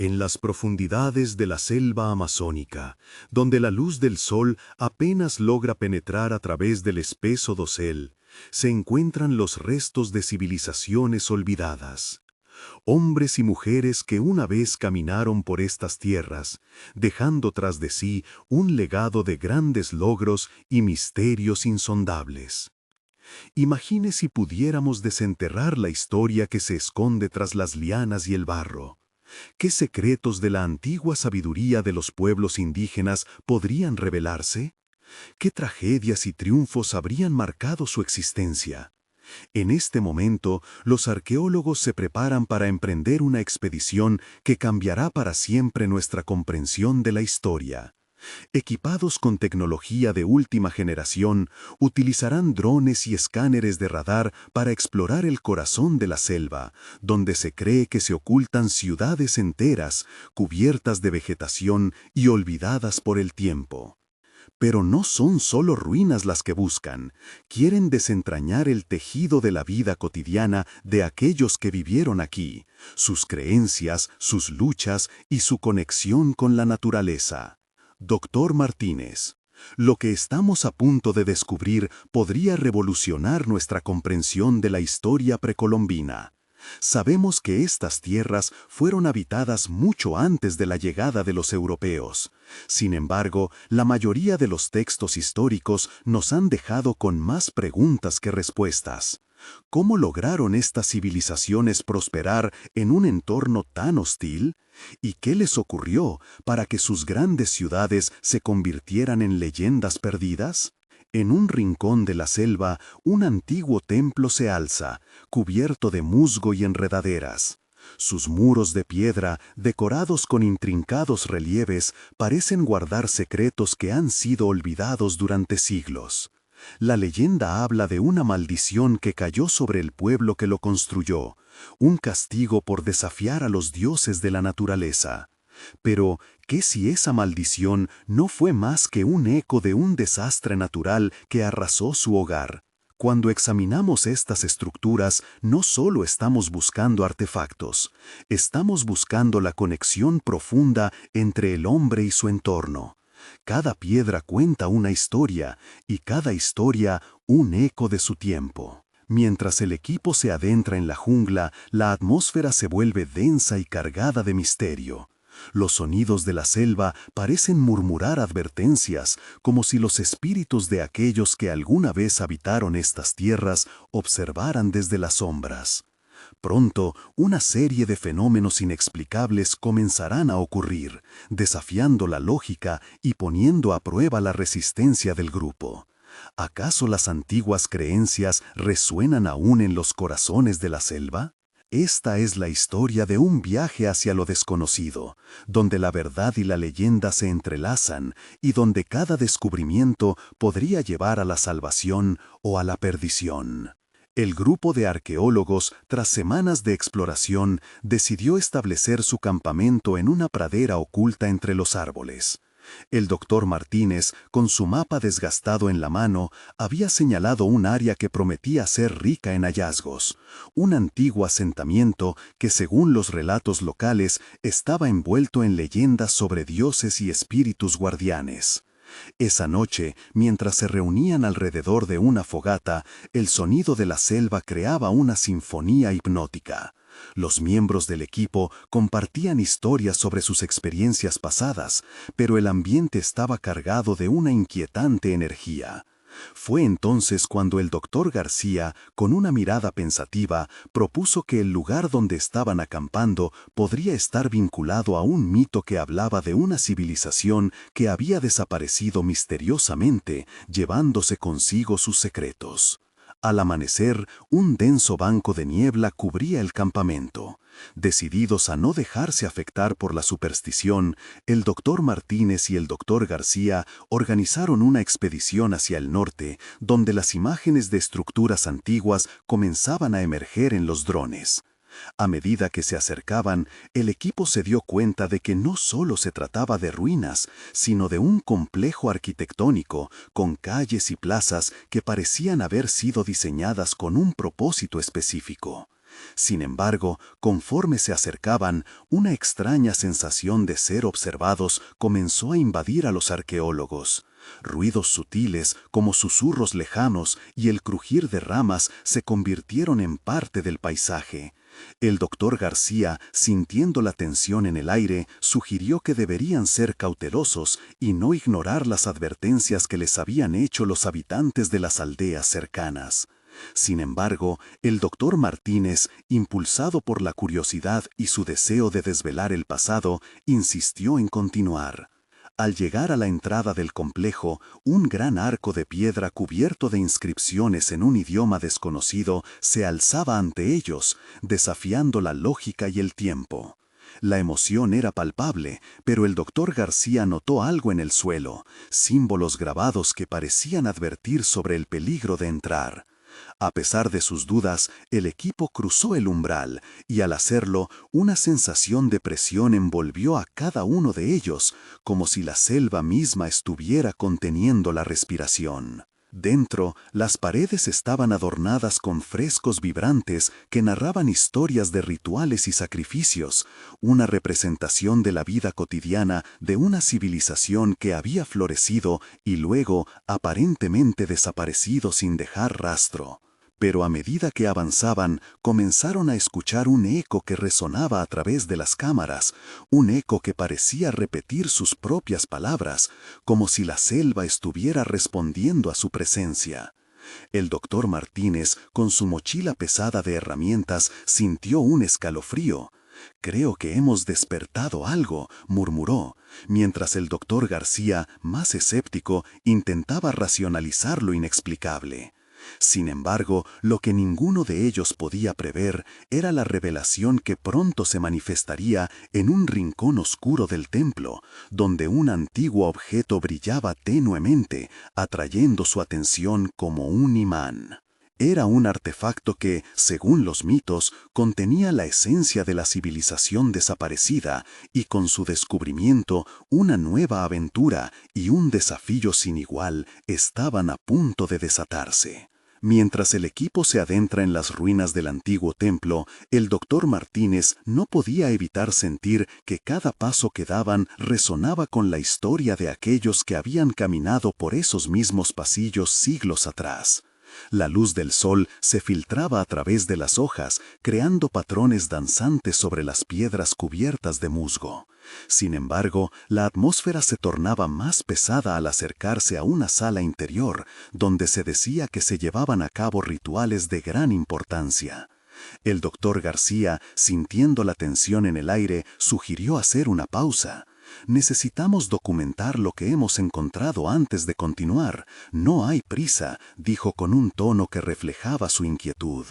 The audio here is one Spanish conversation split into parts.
En las profundidades de la selva amazónica, donde la luz del sol apenas logra penetrar a través del espeso dosel, se encuentran los restos de civilizaciones olvidadas. Hombres y mujeres que una vez caminaron por estas tierras, dejando tras de sí un legado de grandes logros y misterios insondables. Imagine si pudiéramos desenterrar la historia que se esconde tras las lianas y el barro. ¿Qué secretos de la antigua sabiduría de los pueblos indígenas podrían revelarse? ¿Qué tragedias y triunfos habrían marcado su existencia? En este momento, los arqueólogos se preparan para emprender una expedición que cambiará para siempre nuestra comprensión de la historia. Equipados con tecnología de última generación, utilizarán drones y escáneres de radar para explorar el corazón de la selva, donde se cree que se ocultan ciudades enteras, cubiertas de vegetación y olvidadas por el tiempo. Pero no son solo ruinas las que buscan, quieren desentrañar el tejido de la vida cotidiana de aquellos que vivieron aquí, sus creencias, sus luchas y su conexión con la naturaleza. Doctor Martínez, lo que estamos a punto de descubrir podría revolucionar nuestra comprensión de la historia precolombina. Sabemos que estas tierras fueron habitadas mucho antes de la llegada de los europeos. Sin embargo, la mayoría de los textos históricos nos han dejado con más preguntas que respuestas. ¿Cómo lograron estas civilizaciones prosperar en un entorno tan hostil? ¿Y qué les ocurrió para que sus grandes ciudades se convirtieran en leyendas perdidas? En un rincón de la selva, un antiguo templo se alza, cubierto de musgo y enredaderas. Sus muros de piedra, decorados con intrincados relieves, parecen guardar secretos que han sido olvidados durante siglos. La leyenda habla de una maldición que cayó sobre el pueblo que lo construyó, un castigo por desafiar a los dioses de la naturaleza. Pero, ¿qué si esa maldición no fue más que un eco de un desastre natural que arrasó su hogar? Cuando examinamos estas estructuras, no solo estamos buscando artefactos, estamos buscando la conexión profunda entre el hombre y su entorno. Cada piedra cuenta una historia, y cada historia un eco de su tiempo. Mientras el equipo se adentra en la jungla, la atmósfera se vuelve densa y cargada de misterio. Los sonidos de la selva parecen murmurar advertencias, como si los espíritus de aquellos que alguna vez habitaron estas tierras observaran desde las sombras. Pronto, una serie de fenómenos inexplicables comenzarán a ocurrir, desafiando la lógica y poniendo a prueba la resistencia del grupo. ¿Acaso las antiguas creencias resuenan aún en los corazones de la selva? Esta es la historia de un viaje hacia lo desconocido, donde la verdad y la leyenda se entrelazan y donde cada descubrimiento podría llevar a la salvación o a la perdición. El grupo de arqueólogos, tras semanas de exploración, decidió establecer su campamento en una pradera oculta entre los árboles. El doctor Martínez, con su mapa desgastado en la mano, había señalado un área que prometía ser rica en hallazgos, un antiguo asentamiento que, según los relatos locales, estaba envuelto en leyendas sobre dioses y espíritus guardianes. Esa noche, mientras se reunían alrededor de una fogata, el sonido de la selva creaba una sinfonía hipnótica. Los miembros del equipo compartían historias sobre sus experiencias pasadas, pero el ambiente estaba cargado de una inquietante energía. Fue entonces cuando el doctor García, con una mirada pensativa, propuso que el lugar donde estaban acampando podría estar vinculado a un mito que hablaba de una civilización que había desaparecido misteriosamente, llevándose consigo sus secretos. Al amanecer, un denso banco de niebla cubría el campamento. Decididos a no dejarse afectar por la superstición, el doctor Martínez y el doctor García organizaron una expedición hacia el norte, donde las imágenes de estructuras antiguas comenzaban a emerger en los drones. A medida que se acercaban, el equipo se dio cuenta de que no solo se trataba de ruinas, sino de un complejo arquitectónico, con calles y plazas que parecían haber sido diseñadas con un propósito específico. Sin embargo, conforme se acercaban, una extraña sensación de ser observados comenzó a invadir a los arqueólogos. Ruidos sutiles, como susurros lejanos y el crujir de ramas, se convirtieron en parte del paisaje. El doctor García, sintiendo la tensión en el aire, sugirió que deberían ser cautelosos y no ignorar las advertencias que les habían hecho los habitantes de las aldeas cercanas. Sin embargo, el doctor Martínez, impulsado por la curiosidad y su deseo de desvelar el pasado, insistió en continuar. Al llegar a la entrada del complejo, un gran arco de piedra cubierto de inscripciones en un idioma desconocido se alzaba ante ellos, desafiando la lógica y el tiempo. La emoción era palpable, pero el doctor García notó algo en el suelo, símbolos grabados que parecían advertir sobre el peligro de entrar. A pesar de sus dudas, el equipo cruzó el umbral y al hacerlo, una sensación de presión envolvió a cada uno de ellos, como si la selva misma estuviera conteniendo la respiración. Dentro, las paredes estaban adornadas con frescos vibrantes que narraban historias de rituales y sacrificios, una representación de la vida cotidiana de una civilización que había florecido y luego aparentemente desaparecido sin dejar rastro. Pero a medida que avanzaban, comenzaron a escuchar un eco que resonaba a través de las cámaras, un eco que parecía repetir sus propias palabras, como si la selva estuviera respondiendo a su presencia. El doctor Martínez, con su mochila pesada de herramientas, sintió un escalofrío. «Creo que hemos despertado algo», murmuró, mientras el doctor García, más escéptico, intentaba racionalizar lo inexplicable. Sin embargo, lo que ninguno de ellos podía prever era la revelación que pronto se manifestaría en un rincón oscuro del templo, donde un antiguo objeto brillaba tenuemente, atrayendo su atención como un imán. Era un artefacto que, según los mitos, contenía la esencia de la civilización desaparecida y con su descubrimiento, una nueva aventura y un desafío sin igual estaban a punto de desatarse. Mientras el equipo se adentra en las ruinas del antiguo templo, el doctor Martínez no podía evitar sentir que cada paso que daban resonaba con la historia de aquellos que habían caminado por esos mismos pasillos siglos atrás. La luz del sol se filtraba a través de las hojas, creando patrones danzantes sobre las piedras cubiertas de musgo. Sin embargo, la atmósfera se tornaba más pesada al acercarse a una sala interior, donde se decía que se llevaban a cabo rituales de gran importancia. El doctor García, sintiendo la tensión en el aire, sugirió hacer una pausa. «Necesitamos documentar lo que hemos encontrado antes de continuar. No hay prisa», dijo con un tono que reflejaba su inquietud.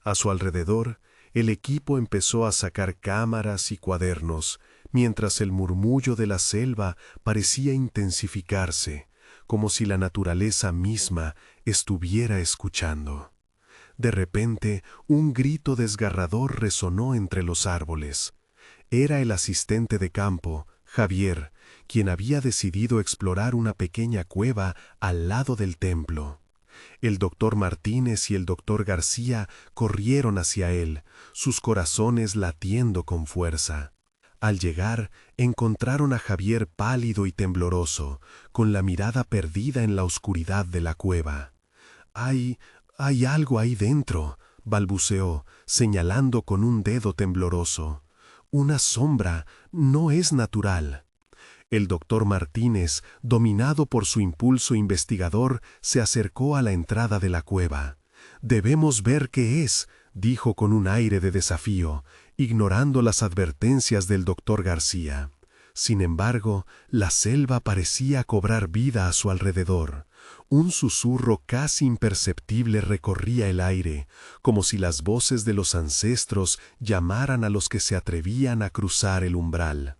A su alrededor, el equipo empezó a sacar cámaras y cuadernos, mientras el murmullo de la selva parecía intensificarse, como si la naturaleza misma estuviera escuchando. De repente, un grito desgarrador resonó entre los árboles. Era el asistente de campo, Javier, quien había decidido explorar una pequeña cueva al lado del templo. El doctor Martínez y el doctor García corrieron hacia él, sus corazones latiendo con fuerza. Al llegar, encontraron a Javier pálido y tembloroso, con la mirada perdida en la oscuridad de la cueva. «Hay algo ahí dentro», balbuceó, señalando con un dedo tembloroso. «Una sombra, no es natural». El doctor Martínez, dominado por su impulso investigador, se acercó a la entrada de la cueva. «Debemos ver qué es», dijo con un aire de desafío, ignorando las advertencias del doctor García. Sin embargo, la selva parecía cobrar vida a su alrededor. Un susurro casi imperceptible recorría el aire, como si las voces de los ancestros llamaran a los que se atrevían a cruzar el umbral.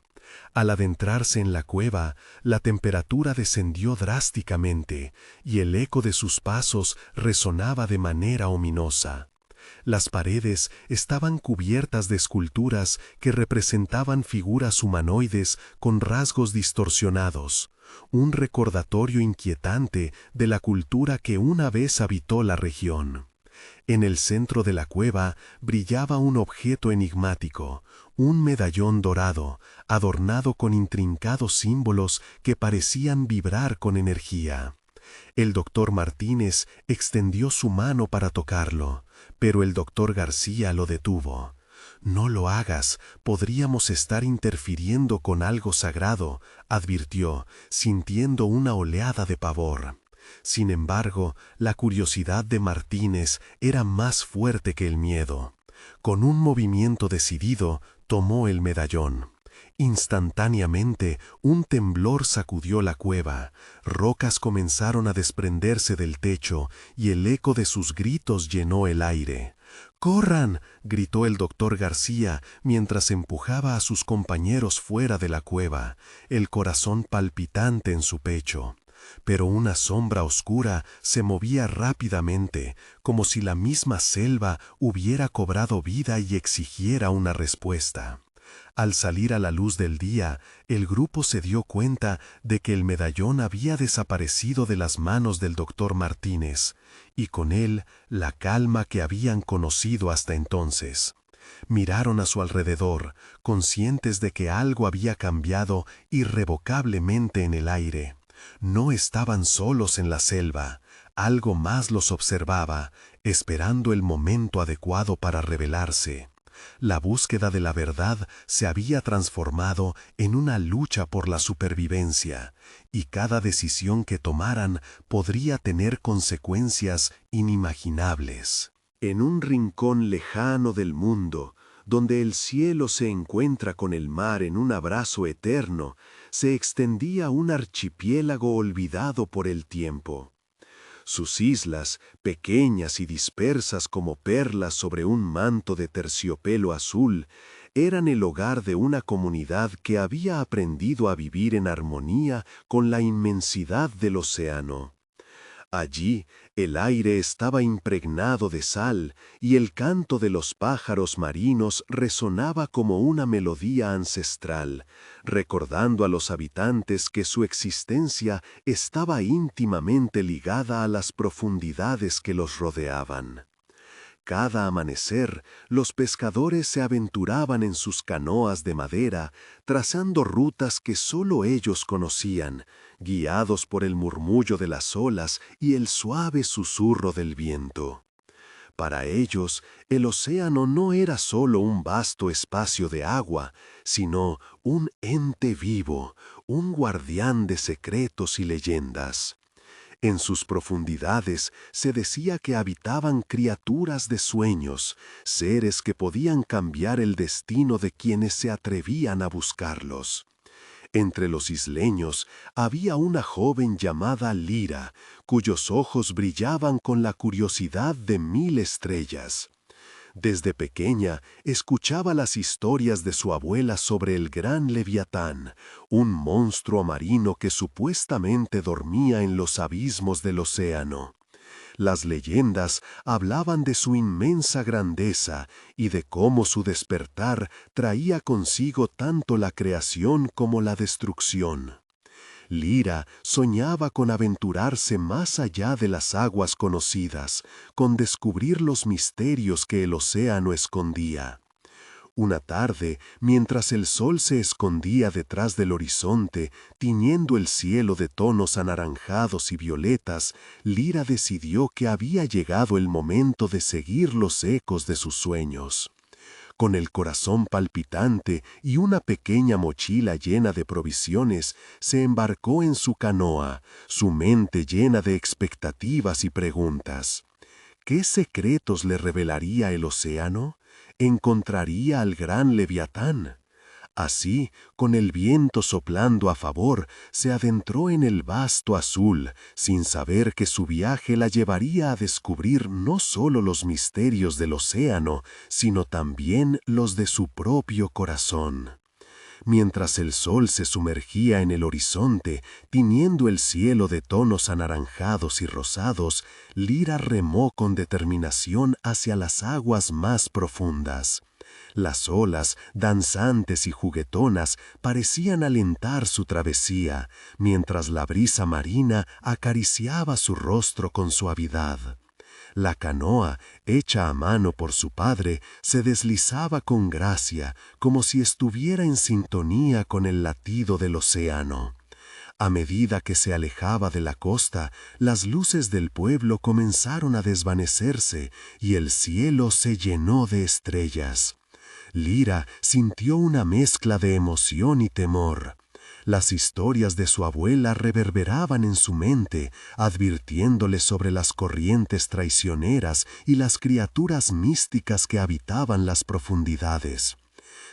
Al adentrarse en la cueva, la temperatura descendió drásticamente y el eco de sus pasos resonaba de manera ominosa. Las paredes estaban cubiertas de esculturas que representaban figuras humanoides con rasgos distorsionados, un recordatorio inquietante de la cultura que una vez habitó la región. En el centro de la cueva brillaba un objeto enigmático, un medallón dorado, adornado con intrincados símbolos que parecían vibrar con energía. El doctor Martínez extendió su mano para tocarlo, pero el doctor García lo detuvo. «No lo hagas, podríamos estar interfiriendo con algo sagrado», advirtió, sintiendo una oleada de pavor. Sin embargo, la curiosidad de Martínez era más fuerte que el miedo. Con un movimiento decidido, tomó el medallón. Instantáneamente, un temblor sacudió la cueva, rocas comenzaron a desprenderse del techo y el eco de sus gritos llenó el aire. «¡Corran!», gritó el doctor García mientras empujaba a sus compañeros fuera de la cueva, el corazón palpitante en su pecho. Pero una sombra oscura se movía rápidamente, como si la misma selva hubiera cobrado vida y exigiera una respuesta. Al salir a la luz del día, el grupo se dio cuenta de que el medallón había desaparecido de las manos del doctor Martínez, y con él la calma que habían conocido hasta entonces. Miraron a su alrededor, conscientes de que algo había cambiado irrevocablemente en el aire. No estaban solos en la selva, algo más los observaba, esperando el momento adecuado para revelarse. La búsqueda de la verdad se había transformado en una lucha por la supervivencia, y cada decisión que tomaran podría tener consecuencias inimaginables. En un rincón lejano del mundo, donde el cielo se encuentra con el mar en un abrazo eterno, se extendía un archipiélago olvidado por el tiempo. Sus islas, pequeñas y dispersas como perlas sobre un manto de terciopelo azul, eran el hogar de una comunidad que había aprendido a vivir en armonía con la inmensidad del océano. Allí, el aire estaba impregnado de sal y el canto de los pájaros marinos resonaba como una melodía ancestral, recordando a los habitantes que su existencia estaba íntimamente ligada a las profundidades que los rodeaban. Cada amanecer, los pescadores se aventuraban en sus canoas de madera, trazando rutas que solo ellos conocían, guiados por el murmullo de las olas y el suave susurro del viento. Para ellos, el océano no era solo un vasto espacio de agua, sino un ente vivo, un guardián de secretos y leyendas. En sus profundidades se decía que habitaban criaturas de sueños, seres que podían cambiar el destino de quienes se atrevían a buscarlos. Entre los isleños había una joven llamada Lira, cuyos ojos brillaban con la curiosidad de 1000 estrellas. Desde pequeña escuchaba las historias de su abuela sobre el gran Leviatán, un monstruo marino que supuestamente dormía en los abismos del océano. Las leyendas hablaban de su inmensa grandeza y de cómo su despertar traía consigo tanto la creación como la destrucción. Lira soñaba con aventurarse más allá de las aguas conocidas, con descubrir los misterios que el océano escondía. Una tarde, mientras el sol se escondía detrás del horizonte, tiñendo el cielo de tonos anaranjados y violetas, Lira decidió que había llegado el momento de seguir los ecos de sus sueños. Con el corazón palpitante y una pequeña mochila llena de provisiones, se embarcó en su canoa, su mente llena de expectativas y preguntas. ¿Qué secretos le revelaría el océano? ¿Encontraría al gran Leviatán? Así, con el viento soplando a favor, se adentró en el vasto azul, sin saber que su viaje la llevaría a descubrir no solo los misterios del océano, sino también los de su propio corazón. Mientras el sol se sumergía en el horizonte, tiñendo el cielo de tonos anaranjados y rosados, Lira remó con determinación hacia las aguas más profundas. Las olas, danzantes y juguetonas, parecían alentar su travesía, mientras la brisa marina acariciaba su rostro con suavidad. La canoa, hecha a mano por su padre, se deslizaba con gracia, como si estuviera en sintonía con el latido del océano. A medida que se alejaba de la costa, las luces del pueblo comenzaron a desvanecerse y el cielo se llenó de estrellas. Lyra sintió una mezcla de emoción y temor. Las historias de su abuela reverberaban en su mente, advirtiéndole sobre las corrientes traicioneras y las criaturas místicas que habitaban las profundidades.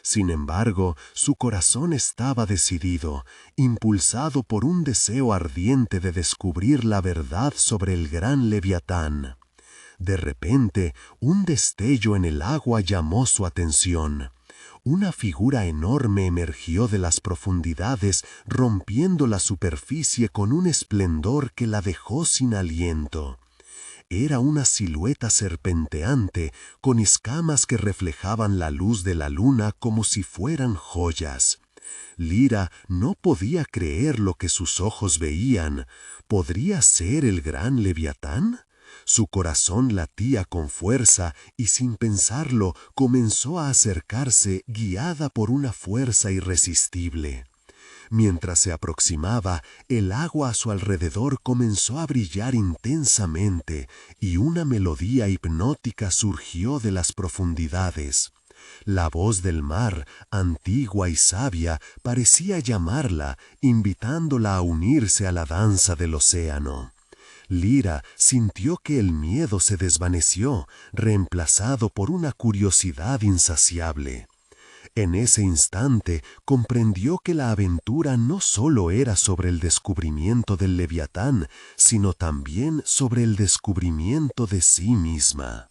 Sin embargo, su corazón estaba decidido, impulsado por un deseo ardiente de descubrir la verdad sobre el gran Leviatán. De repente, un destello en el agua llamó su atención. Una figura enorme emergió de las profundidades, rompiendo la superficie con un esplendor que la dejó sin aliento. Era una silueta serpenteante, con escamas que reflejaban la luz de la luna como si fueran joyas. Lyra no podía creer lo que sus ojos veían. ¿Podría ser el gran Leviatán? Su corazón latía con fuerza y sin pensarlo comenzó a acercarse guiada por una fuerza irresistible. Mientras se aproximaba, el agua a su alrededor comenzó a brillar intensamente y una melodía hipnótica surgió de las profundidades. La voz del mar, antigua y sabia, parecía llamarla, invitándola a unirse a la danza del océano. Lyra sintió que el miedo se desvaneció, reemplazado por una curiosidad insaciable. En ese instante comprendió que la aventura no solo era sobre el descubrimiento del Leviatán, sino también sobre el descubrimiento de sí misma.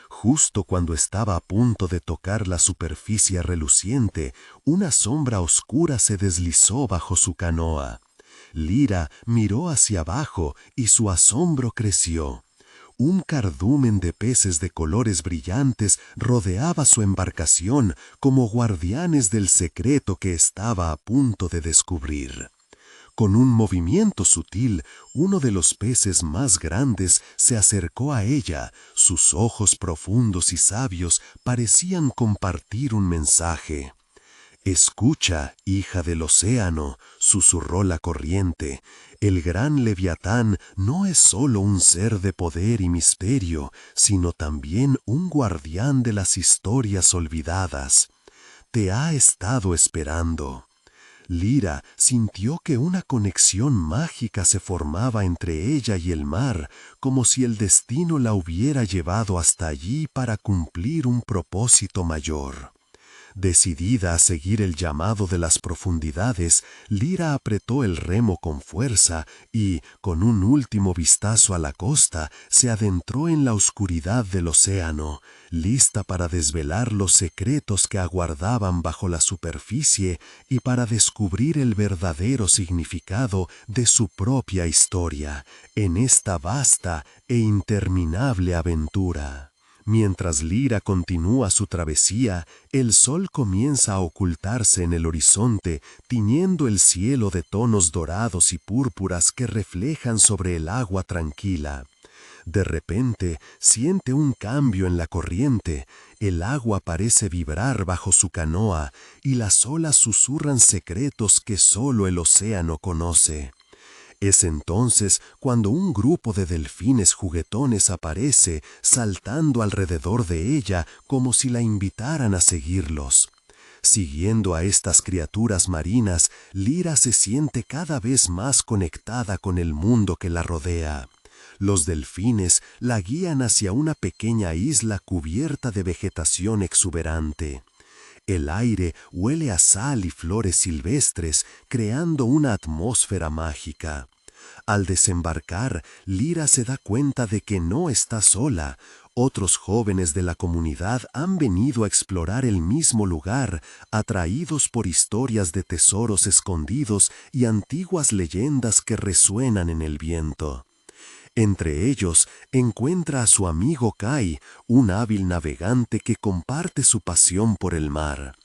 Justo cuando estaba a punto de tocar la superficie reluciente, una sombra oscura se deslizó bajo su canoa. Lyra miró hacia abajo y su asombro creció. Un cardumen de peces de colores brillantes rodeaba su embarcación como guardianes del secreto que estaba a punto de descubrir. Con un movimiento sutil, uno de los peces más grandes se acercó a ella. Sus ojos profundos y sabios parecían compartir un mensaje. «Escucha, hija del océano», susurró la corriente, «el gran Leviatán no es solo un ser de poder y misterio, sino también un guardián de las historias olvidadas. Te ha estado esperando». Lyra sintió que una conexión mágica se formaba entre ella y el mar, como si el destino la hubiera llevado hasta allí para cumplir un propósito mayor. Decidida a seguir el llamado de las profundidades, Lyra apretó el remo con fuerza y, con un último vistazo a la costa, se adentró en la oscuridad del océano, lista para desvelar los secretos que aguardaban bajo la superficie y para descubrir el verdadero significado de su propia historia en esta vasta e interminable aventura. Mientras Lyra continúa su travesía, el sol comienza a ocultarse en el horizonte, tiñendo el cielo de tonos dorados y púrpuras que reflejan sobre el agua tranquila. De repente, siente un cambio en la corriente, el agua parece vibrar bajo su canoa y las olas susurran secretos que solo el océano conoce. Es entonces cuando un grupo de delfines juguetones aparece, saltando alrededor de ella como si la invitaran a seguirlos. Siguiendo a estas criaturas marinas, Lyra se siente cada vez más conectada con el mundo que la rodea. Los delfines la guían hacia una pequeña isla cubierta de vegetación exuberante. El aire huele a sal y flores silvestres, creando una atmósfera mágica. Al desembarcar, Lyra se da cuenta de que no está sola. Otros jóvenes de la comunidad han venido a explorar el mismo lugar, atraídos por historias de tesoros escondidos y antiguas leyendas que resuenan en el viento. Entre ellos, encuentra a su amigo Kai, un hábil navegante que comparte su pasión por el mar.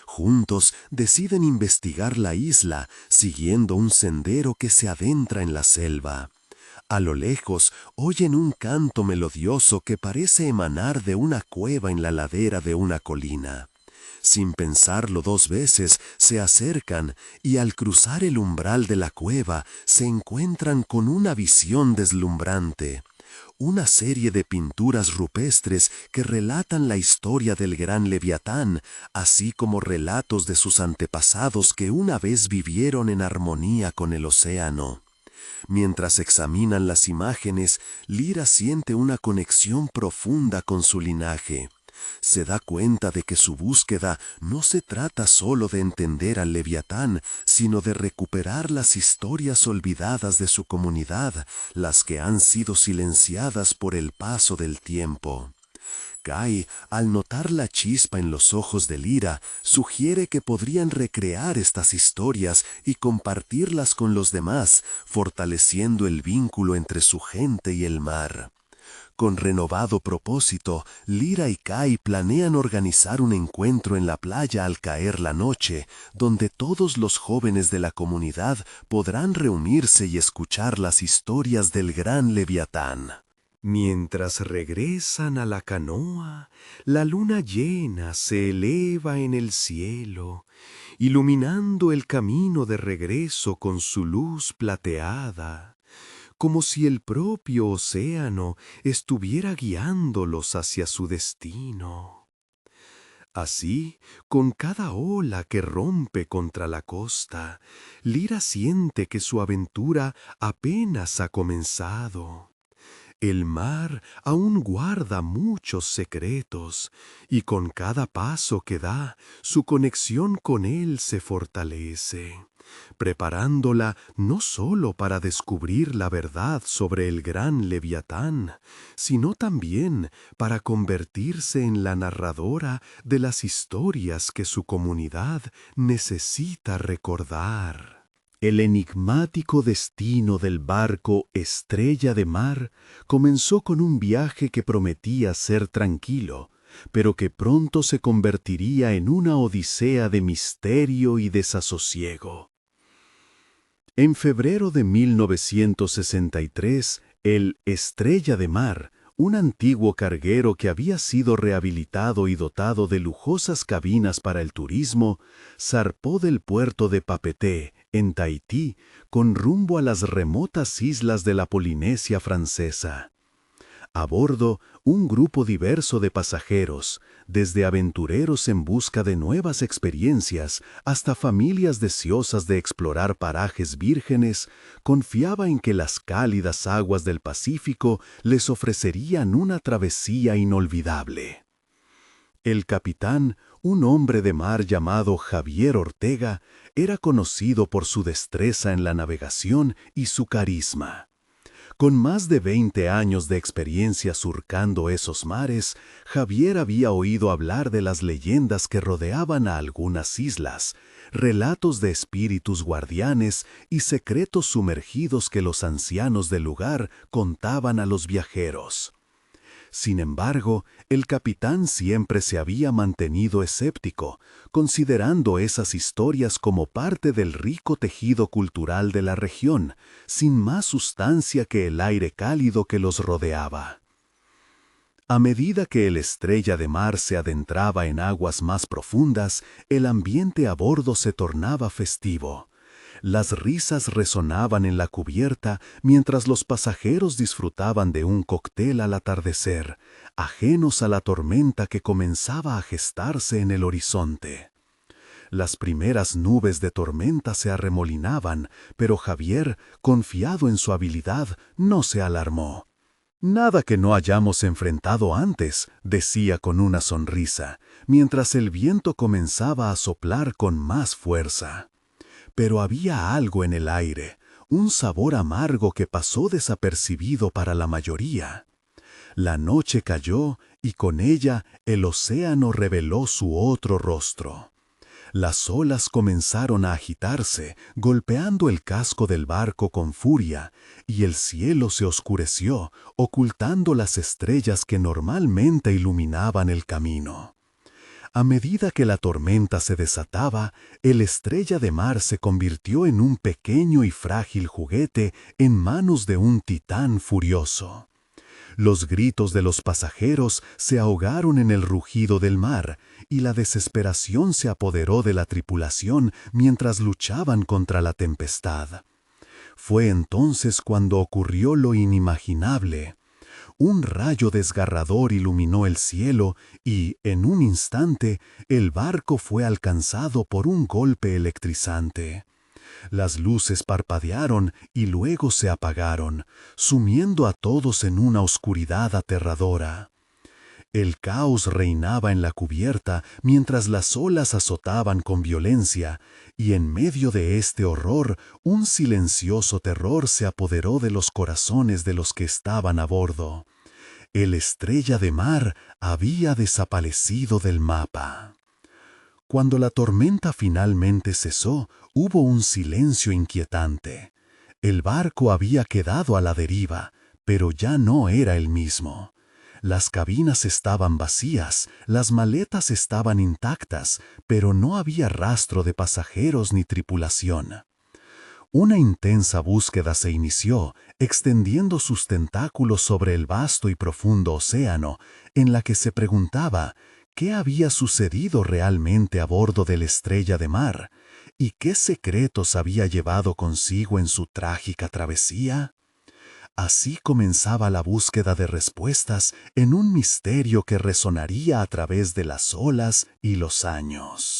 Juntos deciden investigar la isla, siguiendo un sendero que se adentra en la selva. A lo lejos oyen un canto melodioso que parece emanar de una cueva en la ladera de una colina. Sin pensarlo 2 veces, se acercan y al cruzar el umbral de la cueva se encuentran con una visión deslumbrante. Una serie de pinturas rupestres que relatan la historia del gran Leviatán, así como relatos de sus antepasados que una vez vivieron en armonía con el océano. Mientras examinan las imágenes, Lyra siente una conexión profunda con su linaje. Se da cuenta de que su búsqueda no se trata solo de entender al Leviatán, sino de recuperar las historias olvidadas de su comunidad, las que han sido silenciadas por el paso del tiempo. Kai, al notar la chispa en los ojos de Lyra, sugiere que podrían recrear estas historias y compartirlas con los demás, fortaleciendo el vínculo entre su gente y el mar. Con renovado propósito, Lyra y Kai planean organizar un encuentro en la playa al caer la noche, donde todos los jóvenes de la comunidad podrán reunirse y escuchar las historias del gran Leviatán. Mientras regresan a la canoa, la luna llena se eleva en el cielo, iluminando el camino de regreso con su luz plateada, como si el propio océano estuviera guiándolos hacia su destino. Así, con cada ola que rompe contra la costa, Lyra siente que su aventura apenas ha comenzado. El mar aún guarda muchos secretos, y con cada paso que da, su conexión con él se fortalece, preparándola no solo para descubrir la verdad sobre el gran Leviatán, sino también para convertirse en la narradora de las historias que su comunidad necesita recordar. El enigmático destino del barco Estrella de Mar comenzó con un viaje que prometía ser tranquilo, pero que pronto se convertiría en una odisea de misterio y desasosiego. En febrero de 1963, el Estrella de Mar, un antiguo carguero que había sido rehabilitado y dotado de lujosas cabinas para el turismo, zarpó del puerto de Papeete, en Tahití, con rumbo a las remotas islas de la Polinesia Francesa. A bordo, un grupo diverso de pasajeros, desde aventureros en busca de nuevas experiencias hasta familias deseosas de explorar parajes vírgenes, confiaba en que las cálidas aguas del Pacífico les ofrecerían una travesía inolvidable. El capitán, un hombre de mar llamado Javier Ortega, era conocido por su destreza en la navegación y su carisma. Con más de 20 años de experiencia surcando esos mares, Javier había oído hablar de las leyendas que rodeaban a algunas islas, relatos de espíritus guardianes y secretos sumergidos que los ancianos del lugar contaban a los viajeros. Sin embargo, el capitán siempre se había mantenido escéptico, considerando esas historias como parte del rico tejido cultural de la región, sin más sustancia que el aire cálido que los rodeaba. A medida que el Estrella de Mar se adentraba en aguas más profundas, el ambiente a bordo se tornaba festivo. Las risas resonaban en la cubierta mientras los pasajeros disfrutaban de un cóctel al atardecer, ajenos a la tormenta que comenzaba a gestarse en el horizonte. Las primeras nubes de tormenta se arremolinaban, pero Javier, confiado en su habilidad, no se alarmó. «Nada que no hayamos enfrentado antes», decía con una sonrisa, mientras el viento comenzaba a soplar con más fuerza. Pero había algo en el aire, un sabor amargo que pasó desapercibido para la mayoría. La noche cayó y con ella el océano reveló su otro rostro. Las olas comenzaron a agitarse, golpeando el casco del barco con furia, y el cielo se oscureció, ocultando las estrellas que normalmente iluminaban el camino. A medida que la tormenta se desataba, el Estrella de Mar se convirtió en un pequeño y frágil juguete en manos de un titán furioso. Los gritos de los pasajeros se ahogaron en el rugido del mar, y la desesperación se apoderó de la tripulación mientras luchaban contra la tempestad. Fue entonces cuando ocurrió lo inimaginable. Un rayo desgarrador iluminó el cielo y, en un instante, el barco fue alcanzado por un golpe electrizante. Las luces parpadearon y luego se apagaron, sumiendo a todos en una oscuridad aterradora. El caos reinaba en la cubierta mientras las olas azotaban con violencia, y en medio de este horror, un silencioso terror se apoderó de los corazones de los que estaban a bordo. El Estrella de Mar había desaparecido del mapa. Cuando la tormenta finalmente cesó, hubo un silencio inquietante. El barco había quedado a la deriva, pero ya no era el mismo. Las cabinas estaban vacías, las maletas estaban intactas, pero no había rastro de pasajeros ni tripulación. Una intensa búsqueda se inició, extendiendo sus tentáculos sobre el vasto y profundo océano, en la que se preguntaba qué había sucedido realmente a bordo del Estrella de Mar y qué secretos había llevado consigo en su trágica travesía. Así comenzaba la búsqueda de respuestas en un misterio que resonaría a través de las olas y los años.